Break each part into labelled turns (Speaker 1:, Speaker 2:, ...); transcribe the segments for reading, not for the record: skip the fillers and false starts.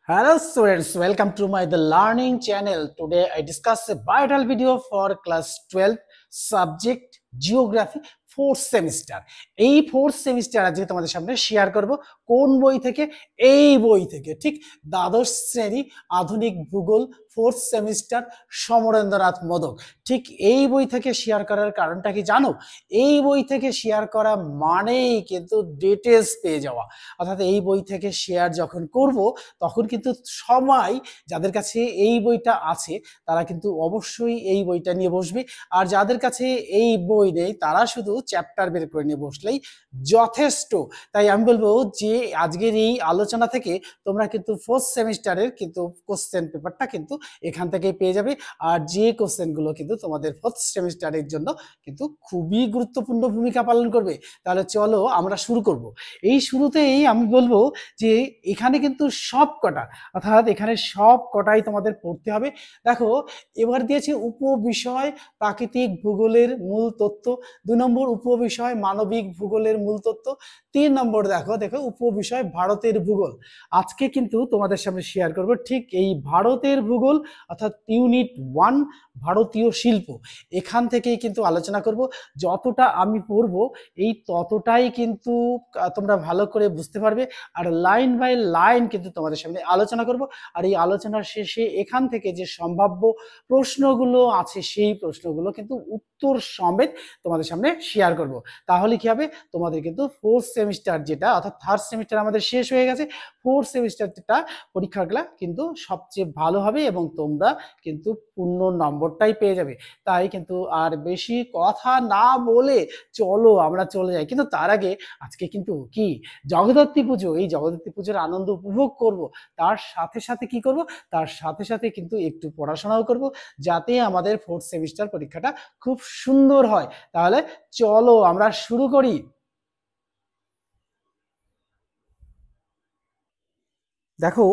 Speaker 1: Hello students, welcome to my the learning channel. Today I discuss a vital video for class 12 subject geography fourth semester. এই fourth semester আজকে তোমাদের সামনে share করব কোন বই থেকে? এই বই থেকে, ঠিক দ্বাদশ শ্রেণী আধুনিক ভূগোল ফোর্থ সেমিস্টার সমরেন্দ্রনাথ মোদক। ঠিক এই বই থেকে শেয়ার করার কারণটা কি জানো? এই বই থেকে শেয়ার করা মানেই কিন্তু ডিটেলস পেয়ে যাওয়া, অর্থাৎ এই বই থেকে শেয়ার যখন করব তখন কিন্তু সবাই যাদের কাছে এই বইটা আছে তারা কিন্তু অবশ্যই এই বইটা নিয়ে বসবে, আর যাদের কাছে এই বই নেই তারা শুধু চ্যাপ্টার বের করে নিয়ে বসলেই যথেষ্ট। তাই আমি বলবো যে আজকের এই আলোচনা থেকে তোমরা কিন্তু ফোর্থ সেমিস্টারের কিন্তু কোশ্চেন পেপারটা কিন্তু এখান থেকেই পেয়ে যাবে, আর যে কোশ্চেনগুলো কিন্তু তোমাদের ফোর্থ সেমিস্টারের জন্য কিন্তু খুবই গুরুত্বপূর্ণ ভূমিকা পালন করবে। তাহলে চলো আমরা শুরু করব। এই শুরুতেই আমি বলবো যে এখানে কিন্তু সব কটা, অর্থাৎ এখানে সব কটাই তোমাদের পড়তে হবে। দেখো এবার দিয়েছে উপবিষয় প্রাকৃতিক ভূগোলের মূল তত্ত্ব, 2 নম্বর উপবিষয় মানবিক ভূগোলের মূল তত্ত্ব, 3 নম্বর দেখো উপবিষয় ভারতের ভূগোল। আজকে কিন্তু তোমাদের সামনে শেয়ার করব ঠিক এই ভারতের ভূগোল, অর্থাৎ ইউনিট 1 ভারতীয় শিল্প। এখান থেকেই কিন্তু আলোচনা করব। যতটা আমি পড়বো এই ততটাই কিন্তু তোমরা ভালো করে বুঝতে পারবে, আর লাইন বাই লাইন কিন্তু তোমাদের সামনে আলোচনা করব। আর এই আলোচনার শেষে এখান থেকে যে সম্ভাব্য প্রশ্নগুলো আছে সেই প্রশ্নগুলো কিন্তু উত্তর সমেত তোমাদের সামনে শেয়ার করব। তাহলে কি হবে, তোমাদের কিন্তু ফোর্থ সেমিস্টার যেটা, অর্থাৎ থার্ড সেমিস্টার আমাদের শেষ হয়ে গেছে, ফোর্থ সেমিস্টারটা পরীক্ষাগুলা কিন্তু সবচেয়ে ভালো হবে এবং তোমরা কিন্তু পূর্ণ নম্বরটাই পেয়ে যাবে। তাই কিন্তু আর বেশি কথা না বলে চলো আমরা চলে যাই। কিন্তু তার আগে আজকে কিন্তু কি জগদ্ধাত্রী পুজো, এই জগদ্ধাত্রী পুজোর আনন্দ উপভোগ করব। তার সাথে সাথে কি করব, তার সাথে সাথে কিন্তু একটু পড়াশোনাও করব, যাতে আমাদের ফোর্থ সেমিস্টার পরীক্ষাটা খুব সুন্দর হয়। তাহলে চলো আমরা শুরু করি। দেখো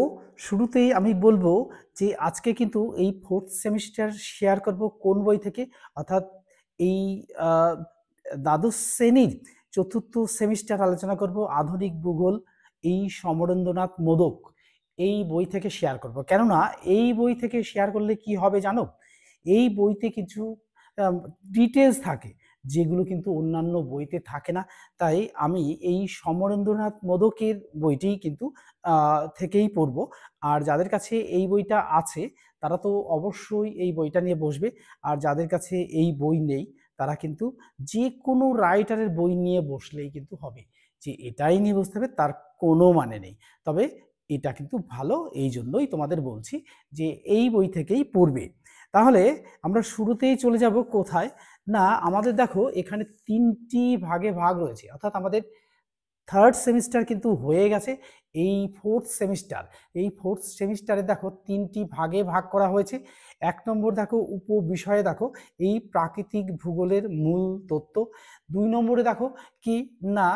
Speaker 1: শুরুতেই আমি বলবো যে আজকে কিন্তু এই ফোর্থ সেমিস্টার শেয়ার করব কোন বই থেকে, অর্থাৎ এই দ্বাদশ শ্রেণীর চতুর্থ সেমিস্টার আলোচনা করব আধুনিক ভূগোল এই সমরেন্দ্রনাথ মোদক এই বই থেকে শেয়ার করব। কেননা এই বই থেকে শেয়ার করলে কি হবে জানো, এই বইতে কিছু ডিটেলস থাকে যেগুলো কিন্তু অন্যান্য বইতে থাকে না। তাই আমি এই সমরেন্দ্রনাথ মোদকের বইটি কিন্তু থেকেই পড়ব। আর যাদের কাছে এই বইটা আছে তারা তো অবশ্যই এই বইটা নিয়ে বসবে, আর যাদের কাছে এই বই নেই তারা কিন্তু যে কোনো রাইটারের বই নিয়ে বসলেই কিন্তু হবে। যে এটাই নিয়ে বসতে হবে তার কোনো মানে নেই, তবে এটা কিন্তু ভালো, এই জন্যই তোমাদের বলছি যে এই বই থেকেই পড়বে। তাহলে আমরা শুরুতেই চলে যাব কোথায় না, আমাদের দেখো এখানে 3টি ভাগে ভাগ রয়েছে, অর্থাৎ আমাদের থার্ড সেমিস্টার কিন্তু হয়ে গেছে। এই ফোর্থ সেমিস্টার, এই ফোর্থ সেমিস্টারে দেখো 3টি ভাগে ভাগ করা হয়েছে। 1 নম্বর দেখো উপবিষয়ে দেখো এই প্রাকৃতিক ভূগোলের মূল তত্ত্ব, 2 নম্বরে দেখো কি না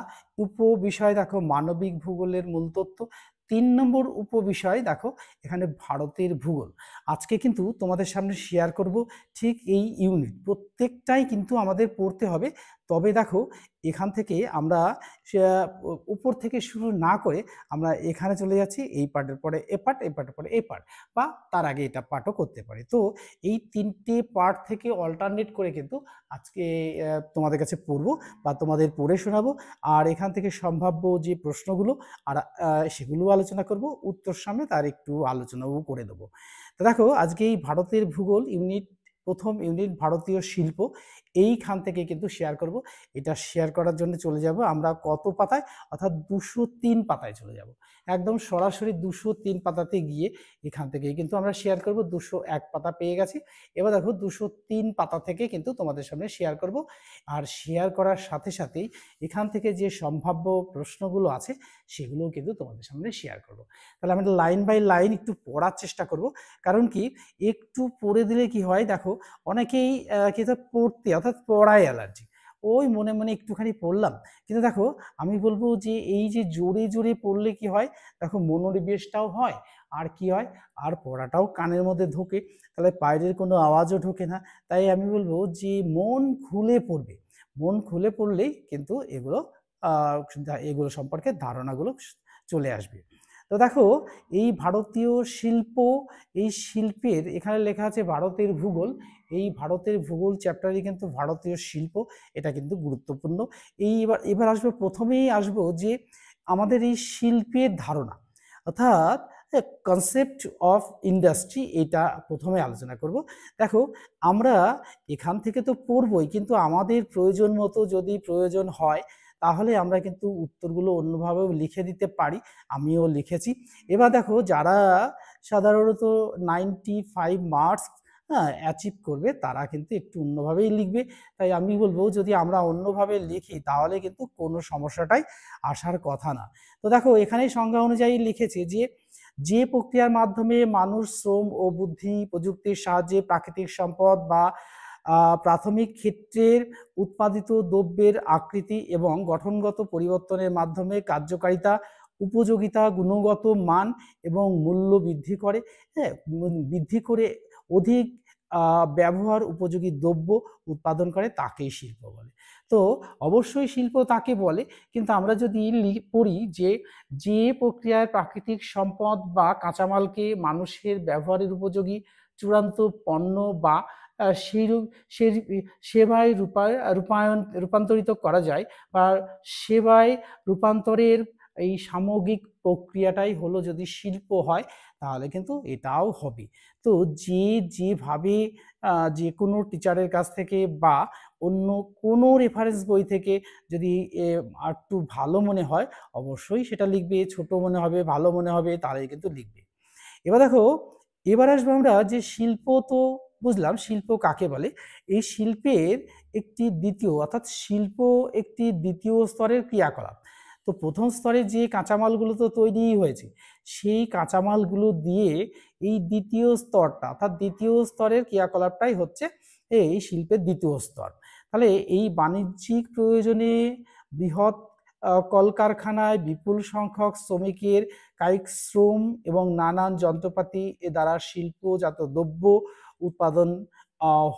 Speaker 1: উপবিষয় দেখো মানবিক ভূগোলের মূল তত্ত্ব, 3 নম্বর উপবিষয় দেখো এখানে ভারতের ভূগোল। আজকে কিন্তু তোমাদের সামনে শেয়ার করব ঠিক এই ইউনিট প্রত্যেকটাই কিন্তু আমাদের পড়তে হবে। তবে দেখো এখান থেকে আমরা উপর থেকে শুরু না করে আমরা এখানে চলে যাচ্ছি, এই পার্টের পরে এ পার্ট, এই পার্টের পরে এ পার্ট, বা তার আগে এটা পার্টও করতে পারি। তো এই 3টে পার্ট থেকে অল্টারনেট করে কিন্তু আজকে তোমাদের কাছে পড়বো বা তোমাদের পড়ে শোনাবো। আর এখান থেকে সম্ভাব্য যে প্রশ্নগুলো আর সেগুলো আলোচনা করব, উত্তর সমেত আর একটু আলোচনাও করে দেবো। তো দেখো আজকে এই ভারতের ভূগোল ইউনিট, প্রথম ইউনিট ভারতীয় শিল্প, এইখান থেকে কিন্তু শেয়ার করব। এটা শেয়ার করার জন্য চলে যাব আমরা কত পাতায়, অর্থাৎ 203 পাতায় চলে যাব। একদম সরাসরি 203 পাতাতে গিয়ে এখান থেকে কিন্তু আমরা শেয়ার করব। 201 পাতা পেয়ে গেছি। এবার দেখো 203 পাতা থেকে কিন্তু তোমাদের সামনে শেয়ার করব। আর শেয়ার করার সাথে সাথেই এখান থেকে যে সম্ভাব্য প্রশ্নগুলো আছে সেগুলোও কিন্তু তোমাদের সামনে শেয়ার করব। তাহলে আমরা লাইন বাই লাইন একটু পড়ার চেষ্টা করব। কারণ কি, একটু পড়ে দিলে কি হয় দেখো, অনেকেই কিতাব পড়তে অর্থাৎ পড়ায় অ্যালার্জি, ওই মনে মনে একটুখানি পড়লাম। কিন্তু দেখো আমি বলবো যে এই যে জোরে জোরে পড়লে কি হয়, দেখো মনোনিবেশটাও হয়, আর কি হয়, আর পড়াটাও কানের মধ্যে ঢোকে, তাহলে বাইরের কোনো আওয়াজও ঢোকে না। তাই আমি বলবো যে মন খুলে পড়বে, মন খুলে পড়লেই কিন্তু এগুলো এগুলো সম্পর্কে ধারণাগুলো চলে আসবে। তো দেখো এই ভারতীয় শিল্প, এই শিল্পের এখানে লেখা আছে ভারতের ভূগোল, এই ভারতের ভূগোল চ্যাপ্টারই কিন্তু ভারতীয় শিল্প, এটা কিন্তু গুরুত্বপূর্ণ। এবার এবার আসবো, প্রথমেই আসবো যে আমাদের এই শিল্পের ধারণা, অর্থাৎ কনসেপ্ট অফ ইন্ডাস্ট্রি, এটা প্রথমে আলোচনা করব। দেখো আমরা এখান থেকে তো পড়বই, কিন্তু আমাদের প্রয়োজন মতো যদি প্রয়োজন হয় তাহলে আমরা কিন্তু উত্তরগুলো অন্যভাবেও লিখে দিতে পারি, আমিও লিখেছি। এবার দেখো যারা সাধারণত 95 মার্কস অ্যাচিভ করবে তারা কিন্তু একটু অন্যভাবেই লিখবে, তাই আমি বলবো যদি আমরা অন্যভাবে লিখি তাহলে কিন্তু কোনো সমস্যাটাই আসার কথা না। তো দেখো এখানে সংজ্ঞা অনুযায়ী লিখেছে যে যে প্রক্রিয়ার মাধ্যমে মানুষ শ্রম ও বুদ্ধি প্রযুক্তির সাহায্যে প্রাকৃতিক সম্পদ বা প্রাথমিক ক্ষেত্রের উৎপাদিত দ্রব্যের আকৃতি এবং গঠনগত পরিবর্তনের মাধ্যমে কার্যকারিতা, উপযোগিতা, গুণগত মান এবং মূল্য বৃদ্ধি করে, হ্যাঁ, বৃদ্ধি করে অধিক ব্যবহার উপযোগী দ্রব্য উৎপাদন করে, তাকেই শিল্প বলে। তো অবশ্যই শিল্প তাকে বলে, কিন্তু আমরা যদি পড়ি যে যে প্রক্রিয়ায় প্রাকৃতিক সম্পদ বা কাঁচামালকে মানুষের ব্যবহারের উপযোগী চূড়ান্ত পণ্য বা সেবায় রূপান্তরিত করা যায়, বা সেবায় রূপান্তরের এই সামগ্রিক প্রক্রিয়াটাই হলো যদি শিল্প হয়, তাহলে কিন্তু এটাও হবে। তো যেভাবে যে কোনো টিচারের কাছ থেকে বা অন্য কোনো রেফারেন্স বই থেকে যদি একটু ভালো মনে হয় অবশ্যই সেটা লিখবে, ছোট মনে হবে ভালো মনে হবে তাহলে কিন্তু লিখবে। এবার দেখো এবার আসবো আমরা যে শিল্প, তো বুঝলাম শিল্প কাকে বলে। এই শিল্পের একটি দ্বিতীয়, অর্থাৎ শিল্প একটি দ্বিতীয় স্তরের ক্রিয়াকলাপ। তো প্রথম স্তরে যে কাঁচামালগুলো তো তৈরি হয়েছে, সেই কাঁচামালগুলো দিয়ে এই দ্বিতীয় স্তরটা, অর্থাৎ দ্বিতীয় স্তরের ক্রিয়াকলাপটাই হচ্ছে এই শিল্পের দ্বিতীয় স্তর। তাহলে এই বাণিজ্যিক প্রয়োজনে বৃহৎ কলকারখানায় বিপুল সংখ্যক শ্রমিকের কায়িক শ্রম এবং নানান যন্ত্রপাতি এ দ্বারা শিল্পজাত দ্রব্য উৎপাদন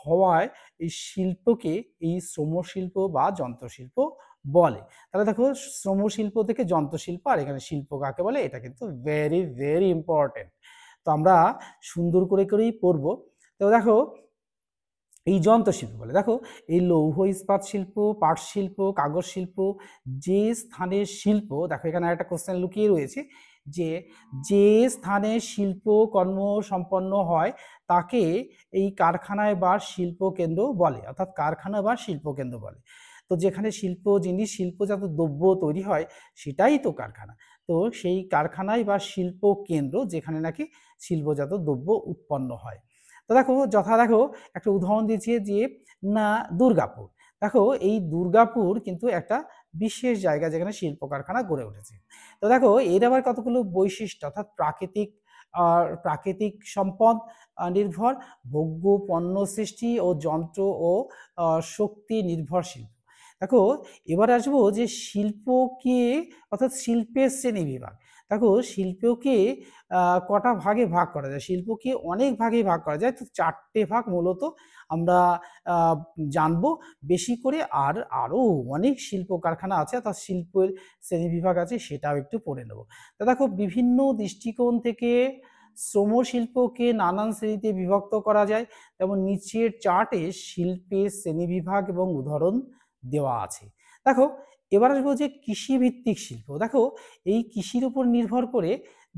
Speaker 1: হওয়ায় এই শিল্পকে এই শ্রমশিল্প বা যন্ত্রশিল্প বলে। তাহলে দেখো শ্রমশিল্প থেকে যন্ত্রশিল্প, আর এখানে শিল্প কাকে বলে এটা কিন্তু ভেরি ভেরি ইম্পর্টেন্ট। তো আমরা সুন্দর করে করেই পড়বো। তো দেখো এই যন্ত্রশিল্প বলে, দেখো এই লৌহ ইস্পাত শিল্প, পাট শিল্প, কাগজ শিল্প, যে স্থানে শিল্প, দেখো এখানে একটা কোশ্চেন লুকিয়ে রয়েছে যে যে স্থানে শিল্প কর্ম সম্পন্ন হয় তাকে এই কারখানায় বা শিল্প কেন্দ্র বলে, অর্থাৎ কারখানা বা শিল্প কেন্দ্র বলে। তো যেখানে শিল্প জিনিস, শিল্পজাত দ্রব্য তৈরি হয় সেটাই তো কারখানা। তো সেই কারখানায় বা শিল্প কেন্দ্র যেখানে নাকি শিল্পজাত দ্রব্য উৎপন্ন হয়। তো দেখো দেখো একটা উদাহরণ দিয়েছে যে না দুর্গাপুর, দেখো এই দুর্গাপুর কিন্তু একটা বিশেষ জায়গা যেখানে শিল্প কারখানা গড়ে উঠেছে। তো দেখো এর আবার কতগুলো বৈশিষ্ট্য, অর্থাৎ প্রাকৃতিক সম্পদ নির্ভর, ভোগ্য পণ্য সৃষ্টি ও যন্ত্র ও শক্তি নির্ভরশীল। দেখো এবার আসবো যে শিল্পকে, অর্থাৎ শিল্পের শ্রেণী বিভাগ। দেখো শিল্পকে কটা ভাগে ভাগ করা যায়, শিল্পকে অনেক ভাগে ভাগ করা যায়। তো 4টে ভাগ মূলত আমরা জানবো বেশি করে, আর আরও অনেক শিল্প কারখানা আছে, অর্থাৎ শিল্পের শ্রেণীবিভাগ আছে, সেটাও একটু পড়ে নেব। তো দেখো বিভিন্ন দৃষ্টিকোণ থেকে শ্রম শিল্পকে নানান শ্রেণীতে বিভক্ত করা যায়, যেমন নিচের চার্টে শিল্পের শ্রেণীবিভাগ এবং উদাহরণ দেওয়া আছে। দেখো এবার আসবো যে কৃষিভিত্তিক শিল্প। দেখো এই কৃষির উপর নির্ভর করে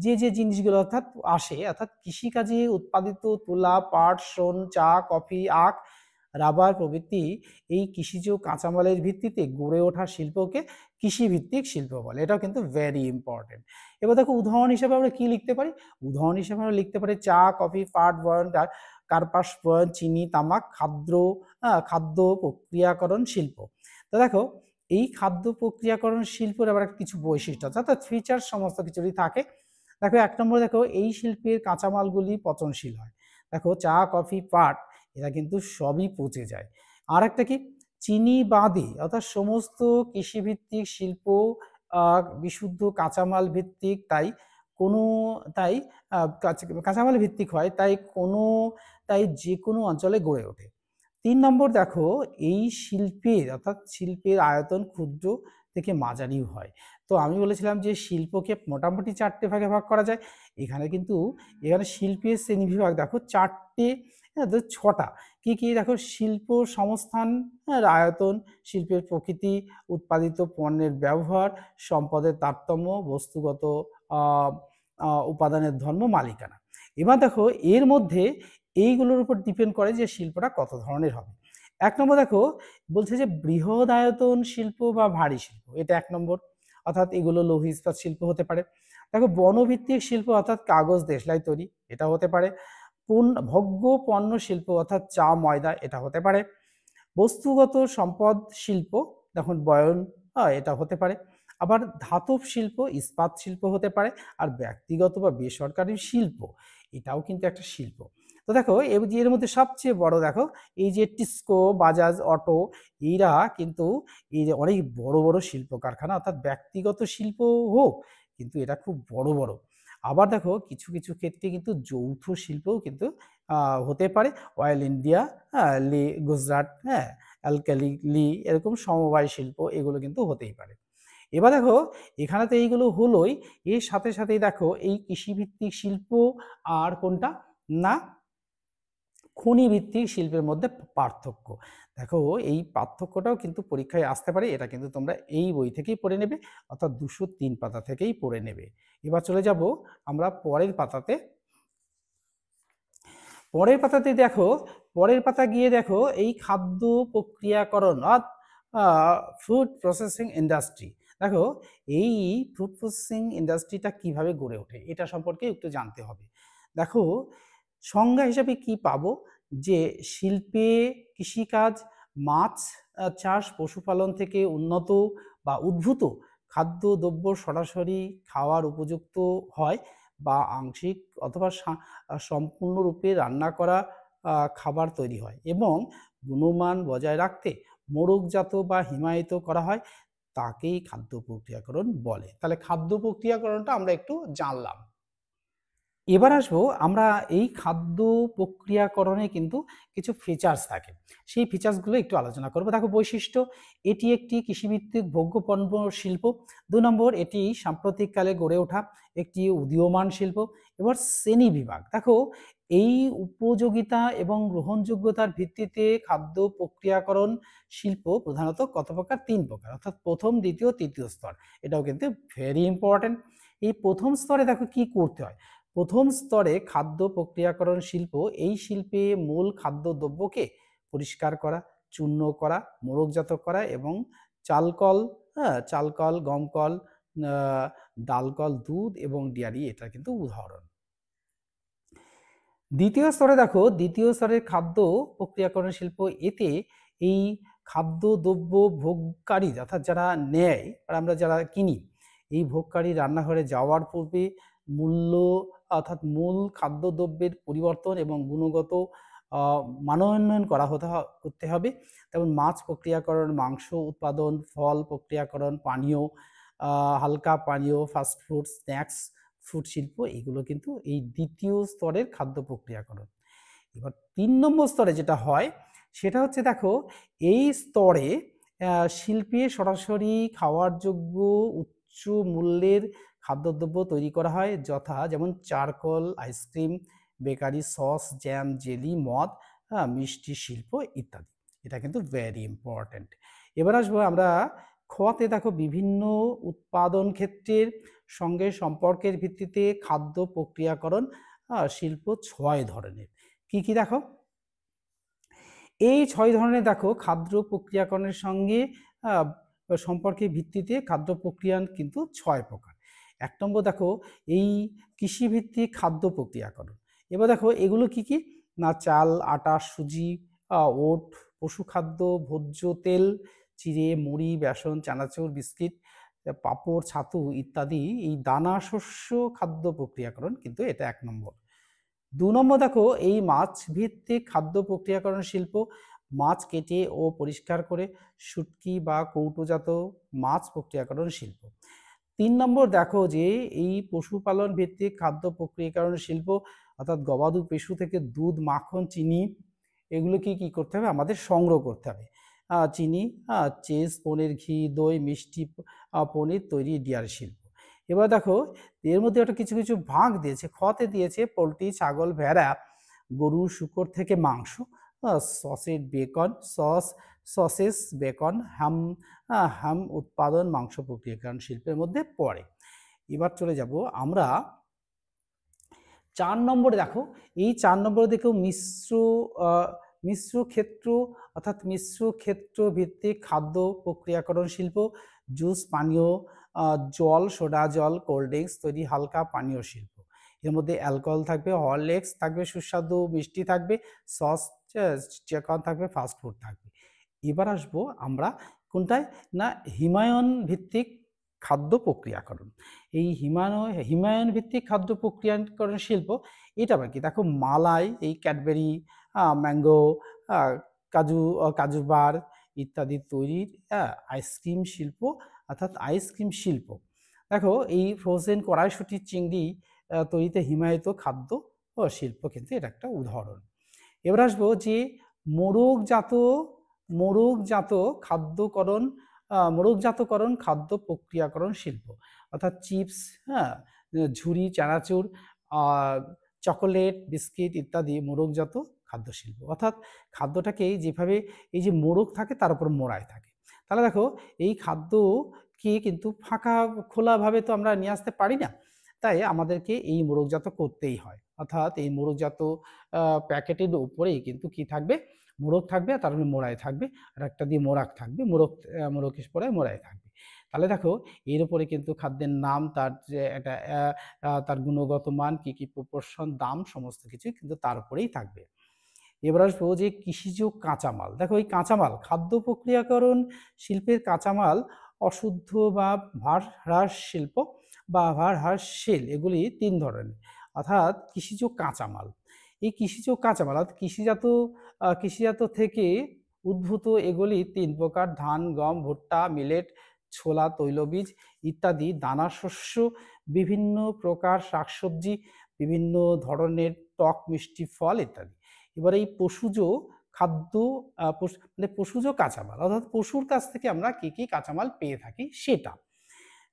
Speaker 1: যে জিনিসগুলো অর্থাৎ আসে, অর্থাৎ কৃষিকাজে উৎপাদিত তুলা, পাট, শণ, চা, কফি, আখ, রাবার প্রভৃতি এই কৃষিজ কাঁচামালের ভিত্তিতে গড়ে ওঠা শিল্পকে কৃষিভিত্তিক শিল্প বলে। এটাও কিন্তু ভেরি ইম্পর্টেন্ট। এবার দেখো উদাহরণ হিসেবে আমরা কি লিখতে পারি, উদাহরণ হিসেবে আমরা লিখতে পারি চা, কফি, পাট বয়ন, কার্পাস বয়ন, চিনি, তামাক, খাদ্য প্রক্রিয়াকরণ শিল্প। তো দেখো এই খাদ্য প্রক্রিয়াকরণ শিল্পের আবার কিছু বৈশিষ্ট্য আছে, অর্থাৎ ফিচার সমস্ত কিছুরই থাকে। দেখো 1 নম্বরে দেখো এই শিল্পের কাঁচামালগুলি পচনশীল হয়। দেখো চা, কফি, পাট এরা কিন্তু সবই পচে যায়। আর একটা কি, চিনি বাদে অর্থাৎ সমস্ত কৃষিভিত্তিক শিল্প বিশুদ্ধ কাঁচামাল ভিত্তিক, কোনো তাই কাঁচামাল ভিত্তিক হয়, তাই যে কোনো অঞ্চলে গড়ে ওঠে। 3 নম্বর দেখো এই শিল্পের, অর্থাৎ শিল্পের আয়তন ক্ষুদ্র থেকে মাঝারিও হয়। তো আমি বলেছিলাম যে শিল্পকে মোটামুটি ৪টে ভাগে ভাগ করা যায়। এখানে কিন্তু এখানে শিল্পের শ্রেণীবিভাগ দেখো ৪টে, হ্যাঁ, ৬টা। কি কি দেখো, শিল্প সংস্থান, হ্যাঁ, আয়তন, শিল্পের প্রকৃতি, উৎপাদিত পণ্যের ব্যবহার, সম্পদের তারতম্য, বস্তুগত উপাদানের ধর্ম, মালিকানা। এবার দেখো এর মধ্যে এইগুলোর উপর ডিপেন্ড করে যে শিল্পটা কত ধরনের হবে। ১ নম্বর দেখো বলছে যে বৃহদায়তন শিল্প বা ভারী শিল্প, এটা ১ নম্বর, অর্থাৎ এগুলো লৌহ ইস্পাত শিল্প হতে পারে। দেখো বনভিত্তিক শিল্প অর্থাৎ কাগজ, দেশলাই তৈরি, এটা হতে পারে। ভোগ্য পণ্য শিল্প অর্থাৎ চা, ময়দা, এটা হতে পারে। বস্তুগত সম্পদ শিল্প, দেখুন বয়ন, এটা হতে পারে। আবার ধাতব শিল্প, ইস্পাত শিল্প হতে পারে। আর ব্যক্তিগত বা বেসরকারি শিল্প, এটাও কিন্তু একটা শিল্প। তো দেখো এর মধ্যে সবচেয়ে বড় দেখো এই যে টিস্কো, বাজাজ অটো, এরা কিন্তু এই যে অনেক বড় বড় শিল্প কারখানা, অর্থাৎ ব্যক্তিগত শিল্প হোক, কিন্তু এটা খুব বড় বড়। আবার দেখো কিছু কিছু ক্ষেত্রে কিন্তু যৌথ শিল্পও কিন্তু হতে পারে। অয়েল ইন্ডিয়া, হ্যাঁ, লি গুজরাট, হ্যাঁ, অ্যালকালি লি, এরকম সমবায় শিল্প, এগুলো কিন্তু হতেই পারে। এবার দেখো এখানে তো এইগুলো হলোই, এর সাথে সাথেই দেখো এই কৃষিভিত্তিক শিল্প আর কোনটা না খনি ভিত্তিক শিল্পের মধ্যে পার্থক্য। দেখো এই পার্থক্যটাও কিন্তু পরীক্ষায় আসতে পারে, এটা কিন্তু তোমরা এই বই থেকেই পড়ে নেবে, অর্থাৎ 203 পাতা থেকেই পড়ে নেবে। এবার চলে যাব আমরা পরের পাতাতে। পরের পাতাতে দেখো, পরের পাতা গিয়ে দেখো এই খাদ্য প্রক্রিয়াকরণ ফুড প্রসেসিং ইন্ডাস্ট্রি। দেখো এই ফুড প্রসেসিং ইন্ডাস্ট্রিটা কিভাবে গড়ে ওঠে এটা সম্পর্কে একটু জানতে হবে। দেখো সংজ্ঞা হিসাবে কি পাবো, যে শিল্পে কৃষিকাজ, মাছ চাষ, পশুপালন থেকে উন্নত বা উদ্ভূত খাদ্যদ্রব্য সরাসরি খাওয়ার উপযুক্ত হয় বা আংশিক অথবা সম্পূর্ণরূপে রান্না করা খাবার তৈরি হয় এবং গুণমান বজায় রাখতে মোড়কজাত বা হিমায়িত করা হয়, তাকেই খাদ্য প্রক্রিয়াকরণ বলে। তাহলে খাদ্য প্রক্রিয়াকরণটা আমরা একটু জানলাম। এবার আসবো আমরা এই খাদ্য প্রক্রিয়াকরণে কিন্তু কিছু ফিচার্স থাকে, সেই ফিচার্সগুলো একটু আলোচনা করবো। দেখো বৈশিষ্ট্য, এটি একটি কৃষিভিত্তিক ভোগ্যপণ্য শিল্প। ২ নম্বর, এটি সাম্প্রতিককালে গড়ে ওঠা একটি উদীয়মান শিল্প। এবার শ্রেণী বিভাগ, দেখো এই উপযোগিতা এবং গ্রহণযোগ্যতার ভিত্তিতে খাদ্য প্রক্রিয়াকরণ শিল্প প্রধানত কত প্রকার? ৩ প্রকার, অর্থাৎ প্রথম, দ্বিতীয়, তৃতীয় স্তর। এটাও কিন্তু ভেরি ইম্পর্টেন্ট। এই প্রথম স্তরে দেখো কি করতে হয়। প্রথম স্তরে খাদ্য প্রক্রিয়াকরণ শিল্প, এই শিল্পে মূল খাদ্যদ্রব্যকে পরিষ্কার করা, চূর্ণ করা, মোড়কজাত করা এবং চালকল, হ্যাঁ, চালকল, গমকল, ডালকল, দুধ এবং ডেয়ারি, এটা কিন্তু উদাহরণ। দ্বিতীয় স্তরে দেখো, দ্বিতীয় স্তরের খাদ্য প্রক্রিয়াকরণ শিল্প, এতে এই খাদ্যদ্রব্য ভোগকারী অর্থাৎ যারা নেয় আর আমরা যারা কিনি, এই ভোগকারী রান্নাঘরে যাওয়ার পূর্বে মূল্য অর্থাৎ মূল খাদ্যদ্রব্যের পরিবর্তন এবং গুণগত মানোন্নয়ন করতে হবে। যেমন মাছ প্রক্রিয়াকরণ, মাংস উৎপাদন, ফল প্রক্রিয়াকরণ, পানীয়, হালকা পানীয়, ফাস্টফুড, স্ন্যাক্স ফুড শিল্প, এগুলো কিন্তু এই দ্বিতীয় স্তরের খাদ্য প্রক্রিয়াকরণ। এবার ৩ নম্বর স্তরে যেটা হয় সেটা হচ্ছে দেখো এই স্তরে শিল্পে সরাসরি খাওয়ার যোগ্য উচ্চ মূল্যের খাদ্যদ্রব্য তৈরি করা হয়, যথা যেমন charcoal, ice cream, bakery, sauce, jam, jelly, মদ, মিষ্টি শিল্প ইত্যাদি। এটা কিন্তু ভেরি ইম্পর্ট্যান্ট। এবার আসবো আমরা খোয়াতে, দেখো বিভিন্ন উৎপাদন ক্ষেত্রের সঙ্গে সম্পর্কের ভিত্তিতে খাদ্য প্রক্রিয়াকরণ শিল্প ৬ ধরনের। কি কি দেখো, এই ৬ ধরনের দেখো খাদ্য প্রক্রিয়াকরণের সঙ্গে সম্পর্কের ভিত্তিতে খাদ্য প্রক্রিয়া কিন্তু ৬ প্রকার। ১ নম্বর দেখো এই কৃষিভিত্তিক খাদ্য প্রক্রিয়াকরণ। এবার দেখো এগুলো কি কি না, চাল, আটা, সুজি, ওট, পশুখাদ্য, ভোজ্য তেল, চিড়ে, মুড়ি, বেসন, চানাচুর, বিস্কিট, পাঁপড়, ছাতু ইত্যাদি, এই দানা শস্য খাদ্য প্রক্রিয়াকরণ কিন্তু এটা ১ নম্বর। ২ নম্বর দেখো এই মাছ ভিত্তিক খাদ্য প্রক্রিয়াকরণ শিল্প, মাছ কেটে ও পরিষ্কার করে শুটকি বা কৌটোজাত মাছ প্রক্রিয়াকরণ শিল্প। ৩ নম্বর দেখো যে এই পশুপালন ভিত্তিক খাদ্য প্রক্রিয়াকরণ শিল্প, অর্থাৎ গবাদি পশু থেকে দুধ, মাখন, চিনি, এগুলো কি করতে হবে? আমাদের সংগ্রহ করতে হবে। চিনি, চিজ, পনির, ঘি, দই, মিষ্টি, পনির তৈরি ডেয়ারি শিল্প। এবার দেখো এর মধ্যে একটা কিছু কিছু ভাগ দিয়েছে, খতে দিয়েছে পোলট্রি, ছাগল, ভেড়া, গরু, শূকর থেকে মাংস, সসেজ, বেকন, সসেস, বেকন, হাম উৎপাদন, মাংস প্রক্রিয়াকরণ শিল্পের মধ্যে পড়ে। এবার চলে যাব আমরা 4 নম্বরে। দেখো এই 4 নম্বরে দেখো মিশ্র ক্ষেত্র, অর্থাৎ মিশ্র ক্ষেত্র ভিত্তিক খাদ্য প্রক্রিয়াকরণ শিল্প, জুস, পানীয় জল, সোডা জল, কোল্ড ড্রিঙ্কস তৈরি হালকা পানীয় শিল্প। এর মধ্যে অ্যালকোহল থাকবে, হরলিক্স থাকবে, সুস্বাদু মিষ্টি থাকবে, সস, চিকেন থাকবে, ফাস্ট ফুড থাকবে। এবার আসবো আমরা কোনটায় না হিমায়ন ভিত্তিক খাদ্য প্রক্রিয়াকরণ। এই হিমায়ন ভিত্তিক খাদ্য প্রক্রিয়াকরণ শিল্প এটা আবার কি? দেখো মালাই, এই ক্যাডবেরি, ম্যাঙ্গো, কাজু বার ইত্যাদি তৈরির আইসক্রিম শিল্প, অর্থাৎ আইসক্রিম শিল্প। দেখো এই ফ্রোজেন কড়াইশুঁটি, চিংড়ি তৈরিতে হিমায়িত খাদ্য ও শিল্প কিন্তু এটা একটা উদাহরণ। এবার আসবো যে মোড়কজাত মোড়কজাত খাদ্যকরণ মোড়কজাতকরণ খাদ্য প্রক্রিয়াকরণ শিল্প, অর্থাৎ চিপস, হ্যাঁ, ঝুরি, চানাচুর, চকোলেট, বিস্কিট ইত্যাদি মোড়কজাত খাদ্য শিল্প। অর্থাৎ খাদ্যটাকে যেভাবে এই যে মোড়ক থাকে তার উপর মোড়ায় থাকে। তাহলে দেখো এই খাদ্যকে কিন্তু ফাঁকা খোলাভাবে তো আমরা নিয়ে আসতে পারি না, তাই আমাদেরকে এই মোড়কজাত করতেই হয়। অর্থাৎ এই মোড়কজাত প্যাকেটের উপরেই কিন্তু কি থাকবে? মোড়ক থাকবে, আর তার উপরে মোড়াই থাকবে, আর একটা দিয়ে মোড়াক থাকবে, মোড়কের পরে মোড়াই থাকবে। তাহলে দেখো এর উপরে কিন্তু খাদ্যের নাম, তার যে একটা তার গুণগত মান, কি কি প্রপোর্শন, দাম, সমস্ত কিছুই কিন্তু তার উপরেই থাকবে। এবার আসবো যে কৃষিজ কাঁচামাল। দেখো এই কাঁচামাল খাদ্য প্রক্রিয়াকরণ শিল্পের কাঁচামাল অশুদ্ধ বা ভার হ্রাস শিল্প বা ভার হ্রাসশীল, এগুলি 3 ধরনের। অর্থাৎ কৃষিজ কাঁচামাল, এই কৃষিজ কাঁচামাল অর্থাৎ কৃষিজাত থেকে উদ্ভূত এগুলি 3 প্রকার: ধান, গম, ভুট্টা, মিলেট, ছোলা, তৈলবীজ ইত্যাদি, দানা শস্য, বিভিন্ন প্রকার শাকসবজি, বিভিন্ন ধরনের টক মিষ্টি ফল ইত্যাদি। এবার এই পশুজ খাদ্য, মানে পশুজ কাঁচামাল, অর্থাৎ পশুর কাছ থেকে আমরা কি কি কাঁচামাল পেয়ে থাকি সেটা।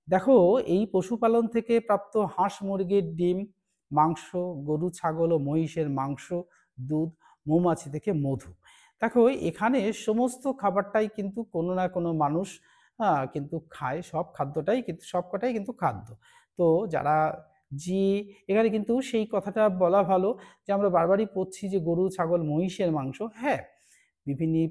Speaker 1: দেখো এই পশুপালন থেকে প্রাপ্ত হাঁস, মুরগির ডিম, মাংস, গরু, ছাগল ও মহিষের মাংস, দুধ, মৌমাছি থেকে মধু। দেখো এখানে সমস্ত খাবারটাই কিন্তু কোনো না কোনো মানুষ কিন্তু খায়, সব খাদ্যটাই কিন্তু সবকটাই কিন্তু খাদ্য। তো যারা যে এখানে কিন্তু সেই কথাটা বলা ভালো যে আমরা বারবারই পড়ছি যে গরু, ছাগল, মহিষের মাংস। হ্যাঁ,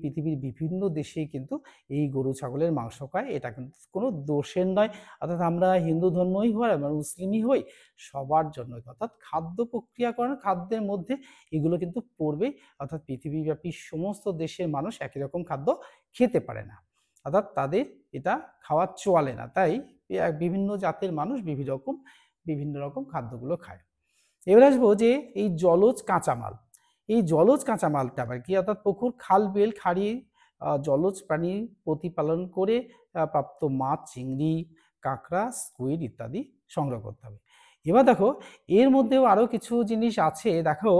Speaker 1: পৃথিবীর বিভিন্ন দেশেই কিন্তু এই গরু, ছাগলের মাংস খায়, এটা কিন্তু কোনো দোষের নয়। অর্থাৎ আমরা হিন্দু ধর্মই হই, আমরা মুসলিমই হই, সবার জন্য। অর্থাৎ খাদ্য প্রক্রিয়াকরণ, খাদ্যের মধ্যে এগুলো কিন্তু পড়বেই। অর্থাৎ পৃথিবীব্যাপী সমস্ত দেশের মানুষ একই রকম খাদ্য খেতে পারে না, অর্থাৎ তাদের এটা খাওয়া চলে না, তাই বিভিন্ন জাতের মানুষ বিভিন্ন রকম খাদ্যগুলো খায়। এবার আসবো যে এই জলজ কাঁচামাল। এই জলজ কাঁচামালটা আবার কি? অর্থাৎ পুকুর, খাল, বিল, খাড়ি, জলজ প্রাণী প্রতিপালন করে প্রাপ্ত মাছ, চিংড়ি, কাঁকড়া, স্কুইড ইত্যাদি সংগ্রহ করতে হবে। এবার দেখো এর মধ্যেও আরো কিছু জিনিস আছে। দেখো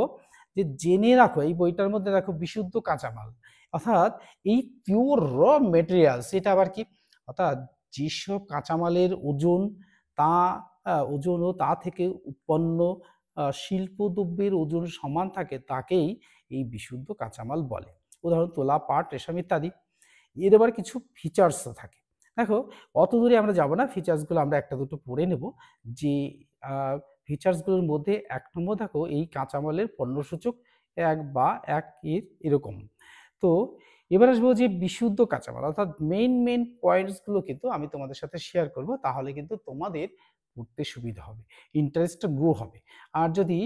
Speaker 1: যে জেনে রাখো এই বইটার মধ্যে দেখো বিশুদ্ধ কাঁচামাল, অর্থাৎ এই পিওর র মেটেরিয়ালস, এটা আবার কি? অর্থাৎ যেসব কাঁচামালের ওজন তা ওজন ও তা থেকে উৎপন্ন শিল্পদ্রব্যের ওজন সমান থাকে, তাকেই এই বিশুদ্ধ কাঁচামাল বলে। উদাহরণ তুলা, পাট, রেশম ইত্যাদি। এর আবার কিছু ফিচার্সও থাকে। দেখো অত দূরে আমরা যাব না, ফিচার্সগুলো আমরা একটা দুটো পড়ে নেব। যে ফিচার্সগুলোর মধ্যে 1 নম্বর দেখো এই কাঁচামালের পণ্যসূচক 1 বা 1 এর এরকম। তো এবার আসবো যে বিশুদ্ধ কাঁচামাল, অর্থাৎ মেইন পয়েন্টসগুলো কিন্তু আমি তোমাদের সাথে শেয়ার করব, তাহলে কিন্তু তোমাদের পড়তে সুবিধা হবে, ইন্টারেস্টটা গ্রো হবে। আর যদি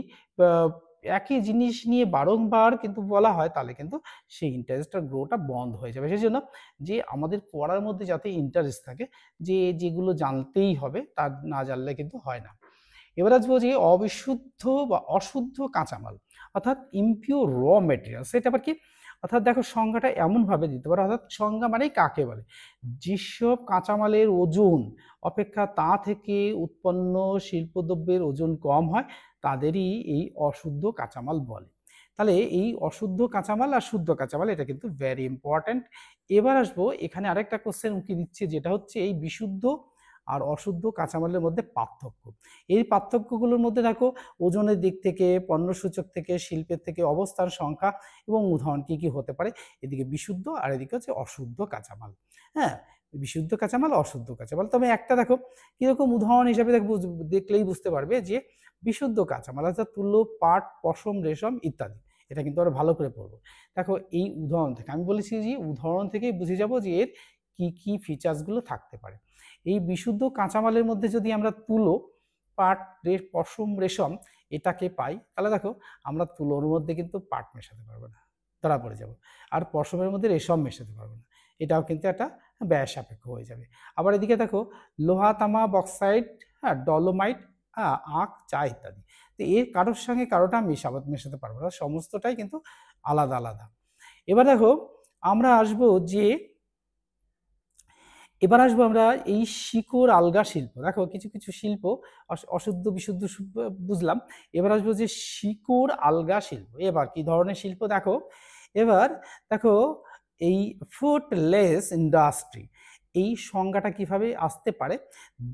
Speaker 1: একই জিনিস নিয়ে বারংবার কিন্তু বলা হয়, তাহলে কিন্তু সেই ইন্টারেস্টটা গ্রোটা বন্ধ হয়ে যাবে। সেই জন্য যে আমাদের পড়ার মধ্যে যাতে ইন্টারেস্ট থাকে, যে যেগুলো জানতেই হবে তা না জানলে কিন্তু হয় না। এবার আসবো যে অবিশুদ্ধ বা অশুদ্ধ কাঁচামাল, অর্থাৎ ইমপিওর র মেটেরিয়াল, সেটা আবার কি? অর্থাৎ দেখো সংজ্ঞাটা এমনভাবে দিতে পারো, অর্থাৎ সংজ্ঞা মানেই কাকে বলে? যেসব কাঁচামালের ওজন অপেক্ষা তা থেকে উৎপন্ন শিল্পদ্রব্যের ওজন কম হয়, তাদেরই এই অশুদ্ধ কাঁচামাল বলে। তাহলে এই অশুদ্ধ কাঁচামাল আর শুদ্ধ কাঁচামাল এটা কিন্তু ভেরি ইম্পর্ট্যান্ট। এবার আসবো এখানে আরেকটা কোশ্চেন উকি দিচ্ছে, যেটা হচ্ছে এই বিশুদ্ধ আর অশুদ্ধ কাঁচামালের মধ্যে পার্থক্য। এই পার্থক্যগুলোর মধ্যে দেখো ওজনের দিক থেকে, পণ্যসূচক থেকে, শিল্পের থেকে, অবস্থান সংখ্যা এবং উদাহরণ কি কি হতে পারে। এদিকে বিশুদ্ধ আর এদিকে হচ্ছে অশুদ্ধ কাঁচামাল। হ্যাঁ, বিশুদ্ধ কাঁচামাল, অশুদ্ধ কাঁচামাল। তবে একটা দেখো কিরকম উদাহরণ হিসাবে দেখলেই বুঝতে পারবে যে বিশুদ্ধ কাঁচামাল অর্থাৎ তুলো, পাট, পশম, রেশম ইত্যাদি। এটা কিন্তু আমরা ভালো করে পড়বো। দেখো এই উদাহরণ থেকে আমি বলেছি যে উদাহরণ থেকেই বুঝে যাব যে এর কি কি ফিচার্সগুলো থাকতে পারে। এই বিশুদ্ধ কাঁচামালের মধ্যে যদি আমরা তুলো, পাট, পশম, রেশম এটাকে পাই, তাহলে দেখো আমরা তুলোর মধ্যে কিন্তু পাট মেশাতে পারবো না, ধরা পড়ে যাব। আর পশমের মধ্যে রেশম মেশাতে পারবো না, এটাও কিন্তু একটা ব্যয় সাপেক্ষ হয়ে যাবে। আবার এদিকে দেখো লোহা, তামা, বক্সাইড, হ্যাঁ, ডলোমাইট, আখ, চা ইত্যাদি। তো এর কারোর সঙ্গে কারোটা মেশাতে পারবো না, সমস্তটাই কিন্তু আলাদা আলাদা। এবার দেখো আমরা আসবো যে এবার আসবো আমরা এই শিকড় আলগা শিল্প। দেখো কিছু কিছু শিল্প অশুদ্ধ বিশুদ্ধ বুঝলাম। এবার আসবো যে শিকড় আলগা শিল্প। এবার কি ধরনের শিল্প দেখো, এবার দেখো এই ফুটলেস ইন্ডাস্ট্রি, এই সংজ্ঞাটা কিভাবে আসতে পারে।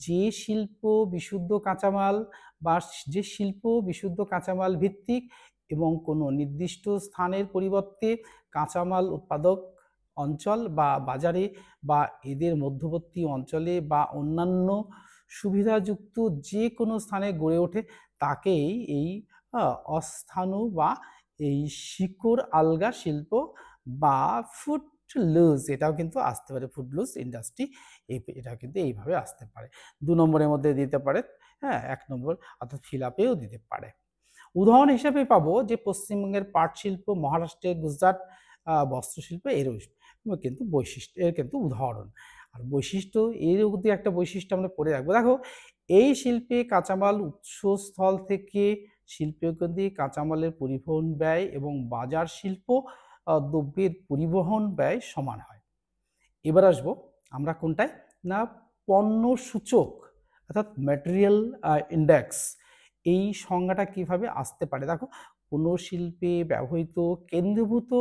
Speaker 1: যে শিল্প বিশুদ্ধ কাঁচামাল বা যে শিল্প বিশুদ্ধ কাঁচামাল ভিত্তিক এবং কোনো নির্দিষ্ট স্থানের পরিবর্তে কাঁচামাল উৎপাদক অঞ্চল বা বাজারে বা এদের মধ্যবর্তী অঞ্চলে বা অন্যান্য সুবিধাযুক্ত যে কোনো স্থানে গড়ে ওঠে, তাকেই এই অস্থাণু বা এই শিকড় আলগা শিল্প বা ফুডলুজ, এটাও কিন্তু আসতে পারে, ফুডলুজ ইন্ডাস্ট্রি এটা কিন্তু এইভাবে আসতে পারে। 2 নম্বরের মধ্যে দিতে পারে, হ্যাঁ 1 নম্বর অর্থাৎ ফিল-আপেও দিতে পারে। উদাহরণ হিসেবে পাবো যে পশ্চিমবঙ্গের পাট শিল্প, মহারাষ্ট্রের গুজরাট বস্ত্রশিল্প, এর কিন্তু বৈশিষ্ট্য, এর কিন্তু উদাহরণ। আর বৈশিষ্ট্য, এর অবধি একটা বৈশিষ্ট্য আমরা পড়ে রাখবো। দেখো এই শিল্পে কাঁচামাল উৎসস্থল থেকে শিল্পকেন্দ্রিক কাঁচামালের পরিবহন ব্যয় এবং বাজার শিল্প দ্রব্যের পরিবহন ব্যয় সমান হয়। এবার আসবো আমরা কোনটায় না, পণ্য সূচক অর্থাৎ ম্যাটেরিয়াল ইন্ডেক্স। এই সংজ্ঞাটা কিভাবে আসতে পারে, দেখো কোনো শিল্পে ব্যবহৃত কেন্দ্রীভূত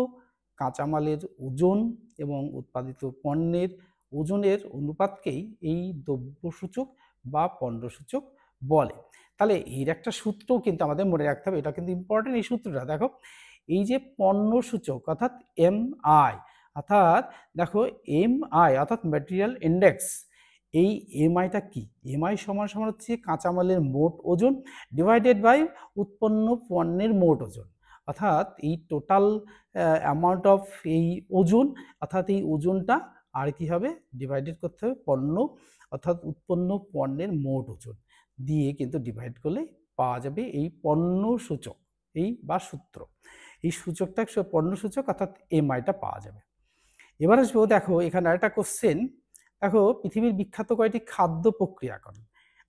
Speaker 1: কাঁচামালের ওজন এবং উৎপাদিত পণ্যের ওজনের অনুপাতকেই এই দ্রব্যসূচক বা পণ্যসূচক বলে। তাহলে এর একটা সূত্রও কিন্তু আমাদের মনে রাখতে হবে, এটা কিন্তু ইম্পর্টেন্ট এই সূত্রটা। দেখো এই যে পণ্যসূচক অর্থাৎ এমআই, অর্থাৎ দেখো এমআই অর্থাৎ ম্যাটেরিয়াল ইন্ডেক্স, এই এমআইটা কি, এমআই সমান সমান হচ্ছে কাঁচামালের মোট ওজন ডিভাইডেড বাই উৎপন্ন পণ্যের মোট ওজন। অর্থাৎ এই টোটাল অ্যামাউন্ট অফ এই ওজন, অর্থাৎ এই ওজনটা আর কি হবে, ডিভাইডেড করতে হবে পণ্য অর্থাৎ উৎপন্ন পণ্যের মোট ওজন দিয়ে কিন্তু ডিভাইড করলে পাওয়া যাবে এই পণ্য সূচক, এই বা সূত্র, এই সূচকটা পণ্য সূচক অর্থাৎ এমআইটা পাওয়া যাবে। এবার আসবো দেখো এখানে আরেকটা কোশ্চেন। দেখো পৃথিবীর বিখ্যাত কয়টি খাদ্য প্রক্রিয়াকরণ।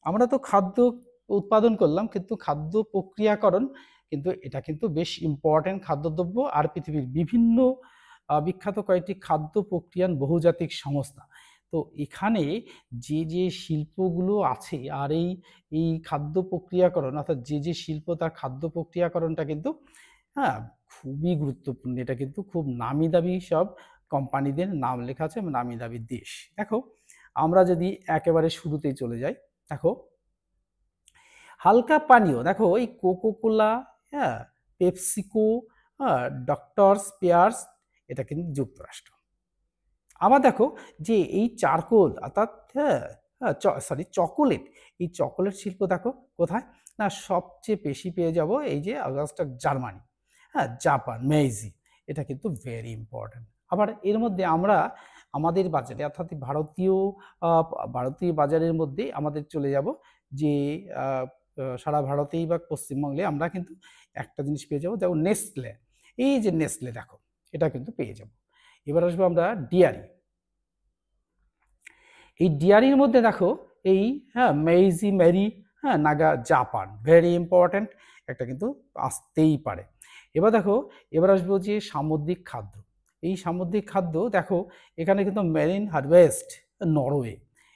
Speaker 1: আমরা তো খাদ্য উৎপাদন করলাম, কিন্তু খাদ্য প্রক্রিয়াকরণ কিন্তু এটা কিন্তু বেশ ইম্পর্টেন্ট খাদ্যদ্রব্য। আর পৃথিবীর বিভিন্ন বিখ্যাত কয়েকটি খাদ্য প্রক্রিয়ান বহুজাতিক সংস্থা। তো এখানে যে যে শিল্পগুলো আছে আর এই খাদ্য প্রক্রিয়াকরণ অর্থাৎ যে যে শিল্প তার খাদ্য প্রক্রিয়াকরণটা কিন্তু হ্যাঁ খুবই গুরুত্বপূর্ণ। এটা কিন্তু খুব নামি দামি সব কোম্পানিদের নাম লেখা আছে, নামি দামি দেশ। দেখো আমরা যদি একেবারে শুরুতেই চলে যাই, দেখো হালকা পানীয়, দেখো এই কোকোকোলা, হ্যাঁ, পেপসিকো, হ্যাঁ, ডক্টর স্পেয়ার্স, এটা কিন্তু যুক্তরাষ্ট্র। আবার দেখো যে এই চারকোল অর্থাৎ হ্যাঁ হ্যাঁ চকোলেট, এই চকোলেট শিল্প দেখো কোথায় না, সবচেয়ে বেশি পেয়ে যাব এই যে অগাস্টা, জার্মানি, হ্যাঁ, জাপান, মেইজি, এটা কিন্তু ভেরি ইম্পর্ট্যান্ট। আবার এর মধ্যে আমরা আমাদের বাজারে অর্থাৎ ভারতীয় বাজারের মধ্যে আমাদের চলে যাব যে সারা ভারতেই বা পশ্চিমবঙ্গে আমরা কিন্তু একটা জিনিস পেয়ে যাবো, যেমন নেসলে, এই যে নেসলে দেখো এটা কিন্তু পেয়ে যাব। এবার আসবো আমরা ডিয়ারি, এই ডিয়ারির মধ্যে দেখো এই হ্যাঁ মেইজি, মেরি, হ্যাঁ, নাগা, জাপান, ভেরি ইম্পর্ট্যান্ট, একটা কিন্তু আসতেই পারে। এবার দেখো এবার আসবো যে সামুদ্রিক খাদ্য, এই সামুদ্রিক খাদ্য দেখো এখানে কিন্তু মেরিন হারভেস্ট, নরওয়ে,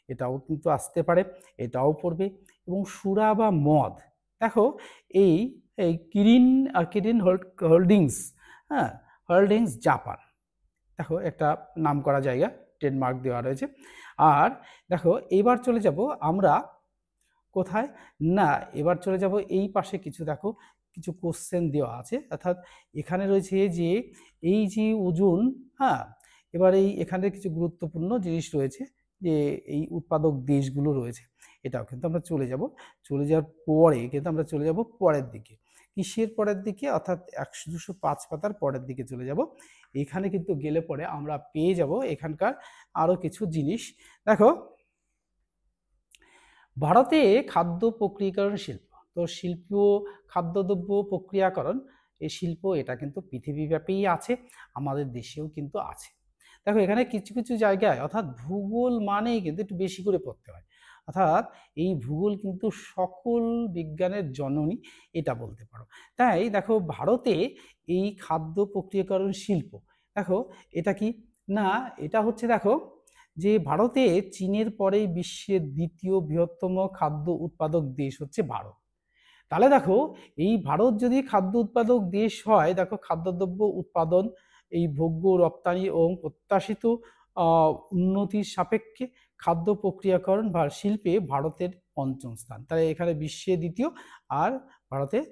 Speaker 1: এটাও কিন্তু আসতে পারে, এটাও পড়বে। এবং সুরা বা মদ, দেখো এই এই কিরিন হোল্ডিংস, হ্যাঁ, হোল্ডিংস জাপান। দেখো একটা নাম করা জায়গা, ট্রেডমার্ক দেওয়া রয়েছে। আর দেখো এবার চলে যাব আমরা কোথায়, না এবার চলে যাব এই পাশে কিছু, দেখো কিছু কোশ্চেন দেওয়া আছে, অর্থাৎ এখানে রয়েছে যে এই যে ওজন, হ্যাঁ, এবার এখানে কিছু গুরুত্বপূর্ণ জিনিস রয়েছে, যে এই উৎপাদক দেশগুলো রয়েছে, এটাও কিন্তু আমরা চলে যাওয়ার পরে কিন্তু আমরা চলে যাব পরের দিকে, কিসের পরের দিকে, অর্থাৎ 100-205 পাতার পরের দিকে চলে যাব। এখানে কিন্তু গেলে পরে আমরা পেয়ে যাব এখানকার আরো কিছু জিনিস। দেখো ভারতে খাদ্য প্রক্রিয়াকরণ শিল্প, তো শিল্প খাদ্যদ্রব্য প্রক্রিয়াকরণ, এই শিল্প এটা কিন্তু পৃথিবীব্যাপী আছে, আমাদের দেশেও কিন্তু আছে। দেখো এখানে কিছু কিছু জায়গায়, অর্থাৎ ভূগোল মানেই কিন্তু একটু বেশি করে পড়তে হয়, অর্থাৎ এই ভূগোল কিন্তু সকল বিজ্ঞানের জননী এটা বলতে পারো। তাই দেখো ভারতে এই খাদ্য প্রক্রিয়াকরণ শিল্প, দেখো এটা কি, না এটা হচ্ছে, দেখো যে ভারতে চীনের পরেই বিশ্বের দ্বিতীয় বৃহত্তম খাদ্য উৎপাদক দেশ হচ্ছে ভারত। তাহলে দেখো এই ভারত যদি খাদ্য উৎপাদক দেশ হয়, দেখো খাদ্যদ্রব্য উৎপাদন, এই ভোগ্য রপ্তানি এবং প্রত্যাশিত উন্নতির সাপেক্ষে খাদ্য প্রক্রিয়াকরণ বা শিল্পে ভারতের পঞ্চম স্থান, তাই এখানে বিশ্বে দ্বিতীয়, আর ভারতের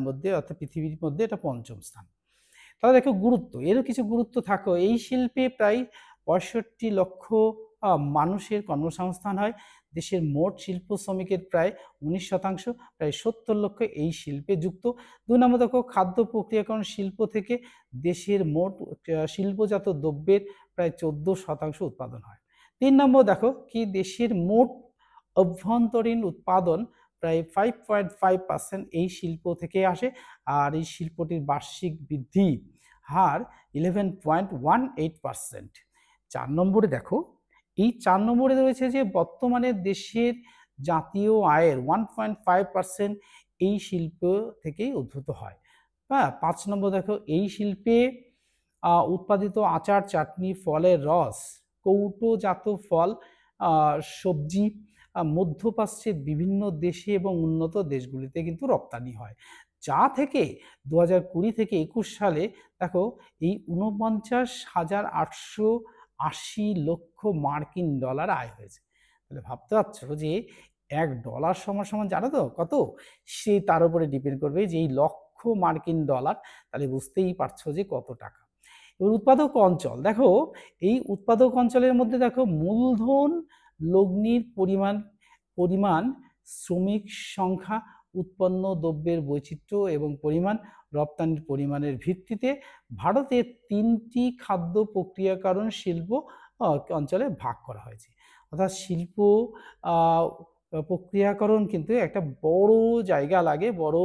Speaker 1: মধ্যে, অর্থাৎ পৃথিবীর মধ্যে এটা পঞ্চম স্থান। তাহলে দেখো গুরুত্ব, এরও কিছু গুরুত্ব থাকো, এই শিল্পে প্রায় 65 লক্ষ মানুষের কর্মসংস্থান হয়, দেশের মোট শিল্প শ্রমিকের প্রায় 19%, প্রায় 70 লক্ষ এই শিল্পে যুক্ত। 2 নম্বর দেখো খাদ্য প্রক্রিয়াকরণ শিল্প থেকে দেশের মোট শিল্পজাত দ্রব্যের প্রায় 14% উৎপাদন হয়। 3 নম্বর দেখো কি, দেশের মোট অভ্যন্তরীণ উৎপাদন প্রায় 5.5% এই শিল্প থেকে আসে, আর এই শিল্পটির বার্ষিক বৃদ্ধি হার 11.18%। 4 নম্বরে দেখো, এই 4 নম্বরে রয়েছে যে বর্তমানে দেশের জাতীয় আয়ের 1.5% এই শিল্প থেকেই উদ্ভূত হয়। হ্যাঁ, 5 নম্বর দেখো এই শিল্পে উৎপাদিত আচার, চাটনি, ফলের রস, কৌটোজাত ফল, সবজি মধ্যপ্রাচ্যের বিভিন্ন দেশে এবং উন্নত দেশগুলিতে কিন্তু রপ্তানি হয়, যা থেকে 2020 থেকে 21 সালে দেখো এই 49,880 লক্ষ মার্কিন ডলার আয় হয়েছে। তাহলে ভাবতে পারছো যে $1 সমান সমান, জানো তো কত, সে তার উপরে ডিপেন্ড করবে যে এই লক্ষ মার্কিন ডলার, তাহলে বুঝতেই পারছো যে কত টাকা। এবার উৎপাদক অঞ্চল, দেখো এই উৎপাদক অঞ্চলের মধ্যে দেখো মূলধন, লগ্নির পরিমাণ, শ্রমিক সংখ্যা, উৎপন্ন দ্রব্যের বৈচিত্র্য এবং পরিমাণ, রপ্তানির পরিমাণের ভিত্তিতে ভারতের 3টি খাদ্য প্রক্রিয়াকরণ শিল্প অঞ্চলে ভাগ করা হয়েছে। অর্থাৎ শিল্প প্রক্রিয়াকরণ কিন্তু একটা বড় জায়গা লাগে, বড়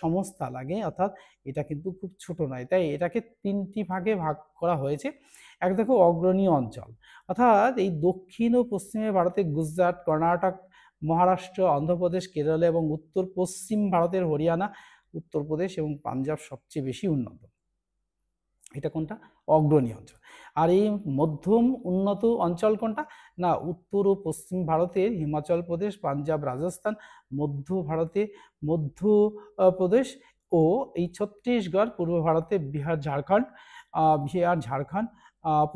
Speaker 1: সংস্থা লাগে, অর্থাৎ এটা কিন্তু খুব ছোট নয়, তাই এটাকে 3টি ভাগে ভাগ করা হয়েছে। এক দেখো অগ্রণী অঞ্চল, অর্থাৎ এই দক্ষিণ ও পশ্চিমে ভারতের গুজরাট, কর্ণাটক, মহারাষ্ট্র, অন্ধ্রপ্রদেশ, কেরল এবং উত্তর পশ্চিম ভারতের হরিয়ানা, উত্তরপ্রদেশ এবং পাঞ্জাব সবচেয়ে বেশি উন্নত, এটা কোনটা, অগ্রণী অঞ্চল। আর এই মধ্যম উন্নত অঞ্চল কোনটা, না উত্তর ও পশ্চিম ভারতের হিমাচল প্রদেশ, পাঞ্জাব, রাজস্থান, মধ্য ভারতে মধ্য প্রদেশ ও এই ছত্তিশগড়, পূর্ব ভারতে বিহার, ঝাড়খণ্ড,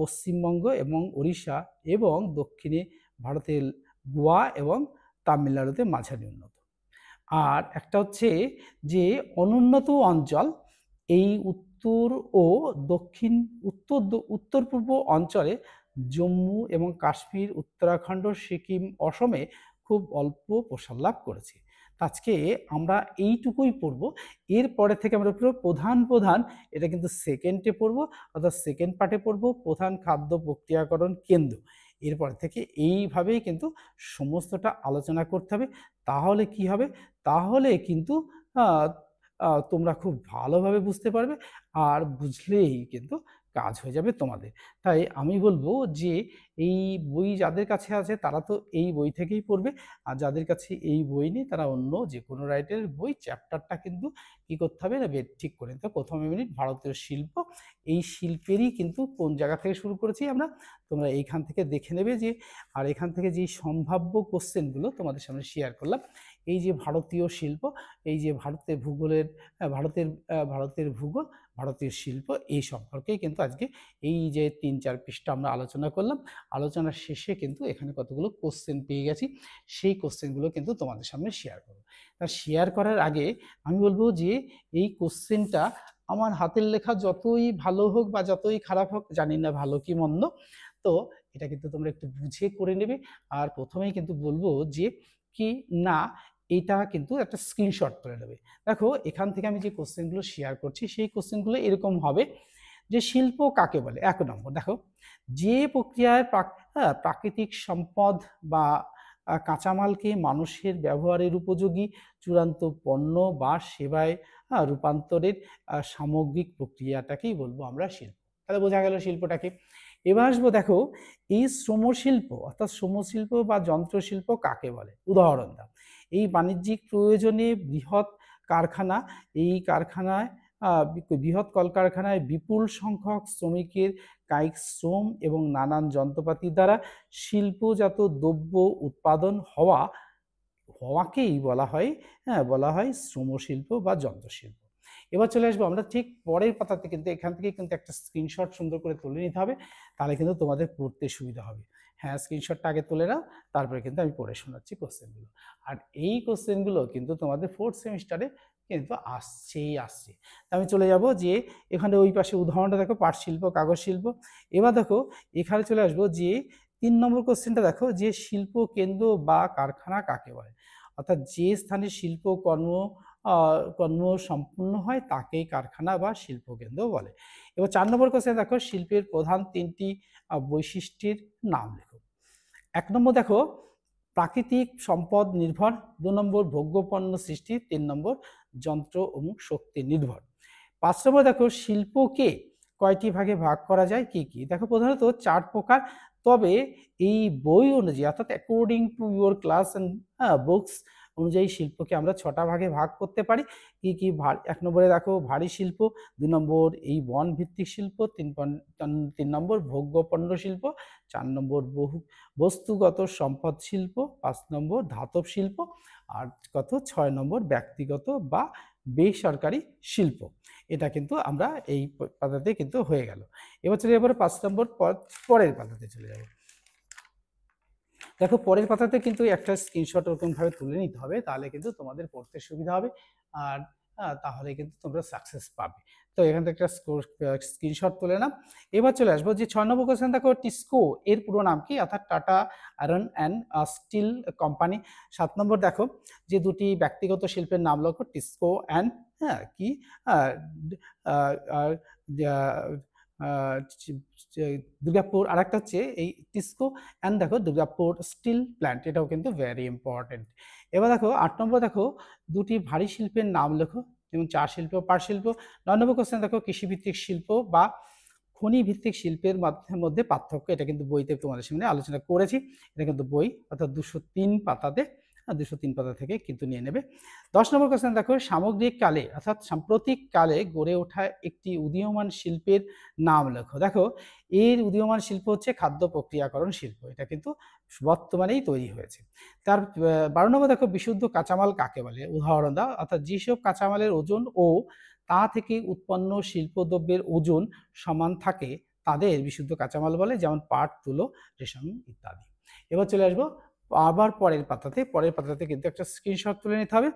Speaker 1: পশ্চিমবঙ্গ এবং ওড়িশা, এবং দক্ষিণে ভারতের গোয়া এবং তামিলনাড়ুতে মাঝারি উন্নত। আর একটা হচ্ছে যে অনুন্নত অঞ্চল, এই উত্তর ও দক্ষিণ, উত্তর পূর্ব অঞ্চলে জম্মু এবং কাশ্মীর, উত্তরাখণ্ড, সিকিম, অসমে খুব অল্প প্রসার লাভ করেছে। আজকে আমরা এইটুকুই পড়ব, এরপরে থেকে আমরা পুরো প্রধান এটা কিন্তু সেকেন্ডে পড়ব, অর্থাৎ সেকেন্ড পার্টে পড়ব প্রধান খাদ্য প্রক্রিয়াকরণ কেন্দ্র। এরপর থেকে এইভাবেই কিন্তু সমস্তটা আলোচনা করতে হবে, তাহলে কি হবে, তাহলে কিন্তু তোমরা খুব ভালোভাবে বুঝতে পারবে, আর বুঝলেই কিন্তু কাজ হয়ে যাবে তোমাদের। তাই আমি বলবো যে এই বই যাদের কাছে আছে তারা তো এই বই থেকেই পড়বে, আর যাদের কাছে এই বই নেই তারা অন্য যে কোনো রাইটারের বই চ্যাপ্টারটা কিন্তু কী করতে হবে না, ঠিক করে নিতে। প্রথমে মিনিট ভারতীয় শিল্প, এই শিল্পেরই কিন্তু কোন জায়গা থেকে শুরু করেছি আমরা, তোমরা এইখান থেকে দেখে নেবে যে, আর এখান থেকে যেই সম্ভাব্য কোশ্চেনগুলো তোমাদের সামনে শেয়ার করলাম, এই যে ভারতীয় শিল্প, এই যে ভারতের ভূগোলের ভারতের ভূগোল, ভারতীয় শিল্প, এই সম্পর্কেই কিন্তু আজকে এই যে ৩-৪ পৃষ্ঠা আমরা আলোচনা করলাম। আলোচনার শেষে কিন্তু এখানে কতগুলো কোশ্চেন পেয়ে গেছি, সেই কোশ্চেনগুলো কিন্তু তোমাদের সামনে শেয়ার করব। তা শেয়ার করার আগে আমি বলবো যে এই কোশ্চেনটা আমার হাতের লেখা যতই ভালো হোক বা যতই খারাপ হোক, জানি না ভালো কি মন্দ, তো এটা কিন্তু তোমরা একটু বুঝে করে নেবে। আর প্রথমেই কিন্তু বলবো যে কি না, এটা কিন্তু একটা স্ক্রিনশট করে নেবে। দেখো এখান থেকে আমি যে কোশ্চেনগুলো শেয়ার করছি সেই কোশ্চেনগুলো এরকম হবে যে শিল্প কাকে বলে। ১ নম্বর দেখো, যে প্রক্রিয়ায় প্রাকৃতিক সম্পদ বা কাঁচামালকে মানুষের ব্যবহারের উপযোগী চূড়ান্ত পণ্য বা সেবায় রূপান্তরের সামগ্রিক প্রক্রিয়াটাকেই বলবো আমরা শিল্প। তাহলে বোঝা গেল শিল্পটাকে। এবার আসবো, দেখো এই শ্রমশিল্প অর্থাৎ শ্রমশিল্প বা যন্ত্রশিল্প কাকে বলে, উদাহরণ দাও। এই বাণিজ্যিক প্রয়োজনে বৃহৎ কারখানা, এই কারখানায় বৃহৎ কলকারখানায় বিপুল সংখ্যক শ্রমিকের কায়িক শ্রম এবং নানান যন্ত্রপাতি দ্বারা শিল্পজাত দ্রব্য উৎপাদন হওয়াকেই বলা হয় শ্রমশিল্প বা যন্ত্রশিল্প। এবার চলে আসবো আমরা ঠিক পরের পাতাতে, কিন্তু এখান থেকে কিন্তু একটা স্ক্রিনশট সুন্দর করে তুলে নিতে হবে, তাহলে কিন্তু তোমাদের পড়তে সুবিধা হবে। হ্যাঁ, স্ক্রিনশটটা আগে তুলে নাও, তারপরে কিন্তু আমি পড়ে শোনাচ্ছি কোশ্চেনগুলো। আর এই কোশ্চেনগুলো কিন্তু তোমাদের 4th সেমিস্টারে কিন্তু আসছে। তা আমি চলে যাব যে এখানে ওই পাশে উদাহরণটা দেখো, পাট শিল্প, কাগজ শিল্প। এবার দেখো এখানে চলে আসবো যে ৩ নম্বর কোশ্চেনটা দেখো, যে শিল্প কেন্দ্র বা কারখানা কাকে বলে, অর্থাৎ যে স্থানে শিল্প কর্ম সম্পূর্ণ হয় তাকেই কারখানা বা শিল্পকেন্দ্র বলে। এবার ৪ নম্বর কোশ্চেন দেখো, শিল্পের প্রধান ৩টি বৈশিষ্ট্যের নাম লেখো। ১ নম্বর দেখো, প্রাকৃতিক সম্পদ নির্ভর। ২ নম্বর ভোগ্যপণ্য সৃষ্টি। ৩ নম্বর যন্ত্র ও শক্তি নির্ভর। ৫ নম্বর দেখো, শিল্পকে কয়টি ভাগে ভাগ করা যায়, কি কি? দেখো প্রধানত ৪ প্রকার, তবে এই বই অনুযায়ী অর্থাৎ according to your class and books অনুযায়ী শিল্পকে আমরা ৬টা ভাগে ভাগ করতে পারি। কি কি? ১ নম্বরে দেখো ভারী শিল্প, ২ নম্বর এই বন ভিত্তিক শিল্প, ৩ নম্বর ভোগ্যপণ্য শিল্প, ৪ নম্বর বস্তুগত সম্পদ শিল্প, ৫ নম্বর ধাতব শিল্প, আর ৬ নম্বর ব্যক্তিগত বা বেসরকারি শিল্প। এটা কিন্তু আমরা এই পাতাতে কিন্তু হয়ে গেল। এবার চলে যাবো ৫ নম্বর পরের পাতাতে চলে যাব। দেখো পরের পাতাতে কিন্তু একটা স্ক্রিনশট ওরকমভাবে তুলে নিতে হবে, তাহলে কিন্তু তোমাদের পড়তে সুবিধা হবে, আর তাহলে কিন্তু তোমরা সাকসেস পাবে। তো এখান থেকে একটা স্ক্রিনশট তুলে নাও। এবার চলে আসবো যে ৬ নম্বর কোশ্চেন দেখো, টিসকো এর পুরো নাম কি, অর্থাৎ tata iron and steel company. ৭ নম্বর দেখো, যে দুটি ব্যক্তিগত শিল্পের নাম লেখো, টিসকো অ্যান্ড কি দুর্গাপুর, আর একটা হচ্ছে এই টিসকো অ্যান্ড দেখো দুর্গাপুর স্টিল প্ল্যান্ট, এটাও কিন্তু ভেরি ইম্পর্টেন্ট। এবার দেখো ৮ নম্বর দেখো, দুটি ভারী শিল্পের নাম লেখো, যেমন চা শিল্প, পাট শিল্প। ৯ নম্বর কোশ্চেন দেখো, কৃষিভিত্তিক শিল্প বা খনি ভিত্তিক শিল্পের মধ্যে পার্থক্য। এটা কিন্তু বইতে তোমাদের সামনে আলোচনা করেছি, এটা কিন্তু বই অর্থাৎ ২০৩ পাতাতে, ২০৩ পাতা থেকে কিন্তু নিয়ে নেবে। ১০ নম্বর কোশ্চেন দেখো, সামগ্রিক কালে অর্থাৎ সাম্প্রতিক কালে গড়ে ওঠা একটি উদীয়মান শিল্পের নাম লেখো। দেখো এর উদীয়মান শিল্প হচ্ছে খাদ্য প্রক্রিয়াকরণ শিল্প, এটা কিন্তু বর্তমানেই তৈরি হয়েছে। তার ১২ নম্বর দেখো, বিশুদ্ধ কাঁচামাল কাকে বলে, উদাহরণ দাও। অর্থাৎ যেসব কাঁচামালের ওজন ও তা থেকে উৎপন্ন শিল্পদ্রব্যের ওজন সমান থাকে তাদের বিশুদ্ধ কাঁচামাল বলে, যেমন পাট, তুলো, রেশম ইত্যাদি। এবার চলে আসবো আবার পরের পাতাতে কিন্তু একটা স্ক্রিনশট তুলে নিতে হবে।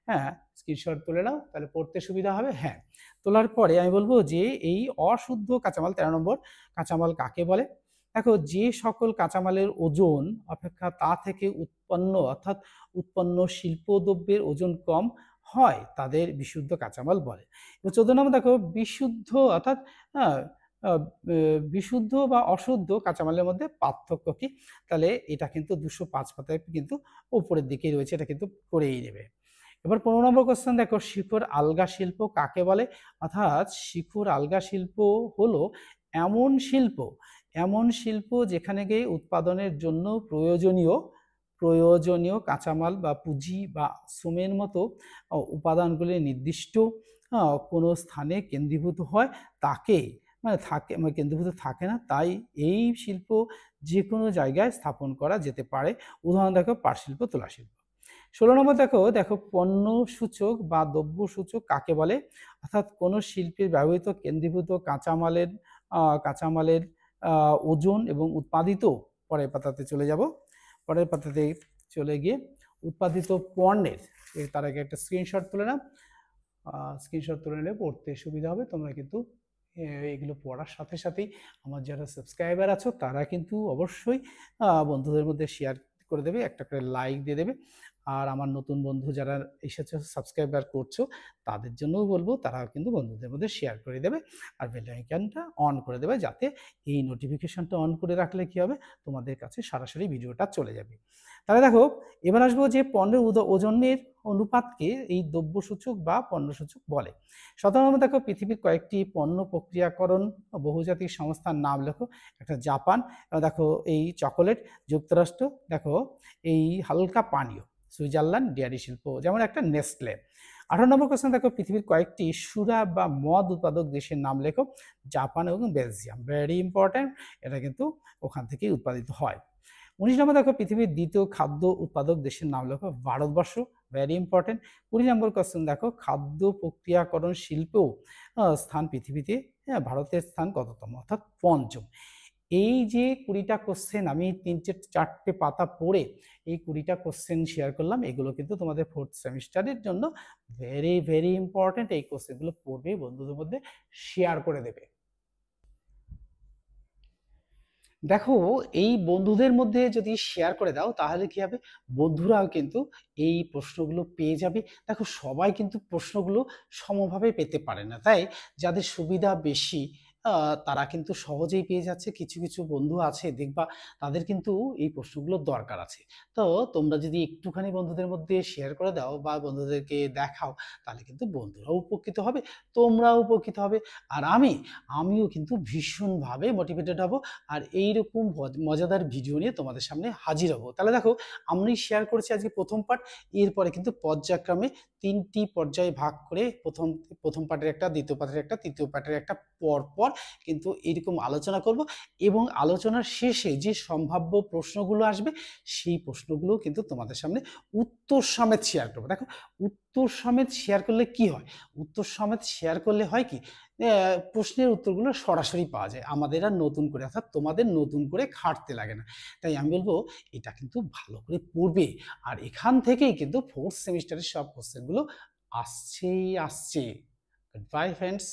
Speaker 1: হ্যাঁ, স্ক্রিনশট তুলে নাও, তাহলে পড়তে সুবিধা হবে। হ্যাঁ, তোলার পরে আমি বলবো যে এই অশুদ্ধ কাঁচামাল, ১৩ নম্বর কাঁচামাল কাকে বলে। দেখো যে সকল কাঁচামালের ওজন অপেক্ষা তা থেকে উৎপন্ন শিল্পদ্রব্যের ওজন কম হয় তাদের বিশুদ্ধ কাঁচামাল বলে। ১৪ নম্বর দেখো, বিশুদ্ধ অর্থাৎ বিশুদ্ধ বা অশুদ্ধ কাঁচামালের মধ্যে পার্থক্য কি, তাহলে এটা কিন্তু ২০৫ পাতায় কিন্তু উপরের দিকেই রয়েছে, এটা কিন্তু করেই নেবে। এবার ১৫ নম্বর কোশ্চেন দেখো, শিখর আলগা শিল্প কাকে বলে, অর্থাৎ শিখর আলগা শিল্প হলো এমন শিল্প যেখানে গিয়ে উৎপাদনের জন্য প্রয়োজনীয় কাঁচামাল বা পুঁজি বা শ্রমের মতো উপাদানগুলি নির্দিষ্ট কোনো স্থানে কেন্দ্রীভূত হয়, তাকে কেন্দ্রীভূত থাকে না, তাই এই শিল্প যে কোনো জায়গায় স্থাপন করা যেতে পারে। উদাহরণ দেখো পাট শিল্প, তুলা শিল্প। 16 নম্বর দেখো দেখো পণ্য সূচক বা দ্রব্য সূচক কাকে বলে? অর্থাৎ কোন শিল্পের ব্যবহৃত কেন্দ্রীভূত কাঁচামালের ওজন এবং উৎপাদিত, পরের পাতাতে চলে যাব। পরের পাতাতে চলে গিয়ে উৎপাদিত পণ্যের, তার আগে একটা স্ক্রিনশট তুলে নাও। স্ক্রিনশট তুলে নিলে পড়তে সুবিধা হবে। তোমরা কিন্তু এগুলো পড়ার সাথে সাথেই আমার যারা সাবস্ক্রাইবার আছো তারা কিন্তু অবশ্যই বন্ধুদের মধ্যে শেয়ার করে দেবে, একটা করে লাইক দিয়ে দেবে। আর আমার নতুন বন্ধু যারা এসেছে সাবস্ক্রাইবার করছো তাদের জন্যও বলবো তারা কিন্তু বন্ধুদের মধ্যে শেয়ার করে দেবে আর বেল আইকনটা অন করে দেবে, যাতে এই নোটিফিকেশনটা অন করে রাখলে কি হবে, তোমাদের কাছে সরাসরি ভিডিওটা চলে যাবে। তাহলে দেখো এবার আসবো যে পণ্যের ওজনের অনুপাতকে এই দ্রব্যসূচক বা পণ্যসূচক বলে। 17 নম্বর দেখো পৃথিবীর কয়েকটি পণ্য প্রক্রিয়াকরণ বহুজাতিক সংস্থার নাম লেখো। একটা জাপান, দেখো এই চকোলেট, যুক্তরাষ্ট্র, দেখো এই হালকা পানীয়, সুইজারল্যান্ড, ডেয়ারি শিল্প যেমন একটা নেসলে। 18 নম্বর কোশ্চেন দেখো পৃথিবীর কয়েকটি সুরা বা মদ উৎপাদক দেশের নাম লেখো। জাপান এবং বেলজিয়াম, ভেরি ইম্পর্ট্যান্ট, এটা কিন্তু ওখান থেকেই উৎপাদিত হয়। 19 নম্বর দেখো পৃথিবীর দ্বিতীয় খাদ্য উৎপাদক দেশের নাম লেখো। Bharatvarsha, very important. 20 নম্বর কোশ্চেন দেখো খাদ্য প্রক্রিয়াকরণ শিল্পেও স্থান পৃথিবীতে, হ্যাঁ, ভারতের স্থান কততম, অর্থাৎ পঞ্চম। এই যে 20টা কোশ্চেন আমি 3-4টে পাতা পড়ে এই 20টা কোশ্চেন শেয়ার করলাম, এগুলো কিন্তু তোমাদের 4th সেমিস্টারের জন্য ভেরি ভেরি ইম্পর্টেন্ট। এই কোশ্চেনগুলো পড়বে, বন্ধুদের মধ্যে শেয়ার করে দেবে। দেখো এই বন্ধুদের মধ্যে যদি শেয়ার করে দাও তাহলে কি হবে, বন্ধুরাও কিন্তু এই প্রশ্নগুলো পেয়ে যাবে। দেখো সবাই কিন্তু প্রশ্নগুলো সমভাবে পেতে পারে না, তাই যাদের সুবিধা বেশি তারা কিন্তু সহজেই পেয়ে যাচ্ছে। কিছু কিছু বন্ধু আছে দেখবা তাদের কিন্তু এই প্রশ্নগুলোর দরকার আছে। তো তোমরা যদি একটুখানি বন্ধুদের মধ্যে শেয়ার করে দাও বা বন্ধুদেরকে দেখাও তাহলে কিন্তু বন্ধুরাও উপকৃত হবে, তোমরাও উপকৃত হবে, আর আমিও কিন্তু ভীষণভাবে মোটিভেটেড হব আর এইরকম মজাদার ভিডিও নিয়ে তোমাদের সামনে হাজির হব। তাহলে দেখো আমি শেয়ার করেছি আজকে প্রথম পার্ট, এরপরে কিন্তু পর্যায়ক্রমে 3টি পর্যায়ে ভাগ করে প্রথম পার্টের একটা, দ্বিতীয় পার্টের একটা, তৃতীয় পার্টের একটা, পর কিন্তু এরকম আলোচনা করব এবং আলোচনার শেষে যে সম্ভাব্য প্রশ্নগুলো আসবে সেই প্রশ্নগুলো কিন্তু তোমাদের সামনে উত্তর সমেত শেয়ার করবো। দেখো উত্তর সমেত শেয়ার করলে কি হয়, উত্তর সমেত শেয়ার করলে হয় কি, প্রশ্নের উত্তরগুলো সরাসরি পাওয়া যায়, আমাদের আর নতুন করে, অর্থাৎ তোমাদের নতুন করে খাটতে লাগে না। তাই আমি বলবো এটা কিন্তু ভালো করে পড়বে, আর এখান থেকেই কিন্তু 4th সেমিস্টারের সব কোশ্চেনগুলো আসছেই আসছে। Good bye friends.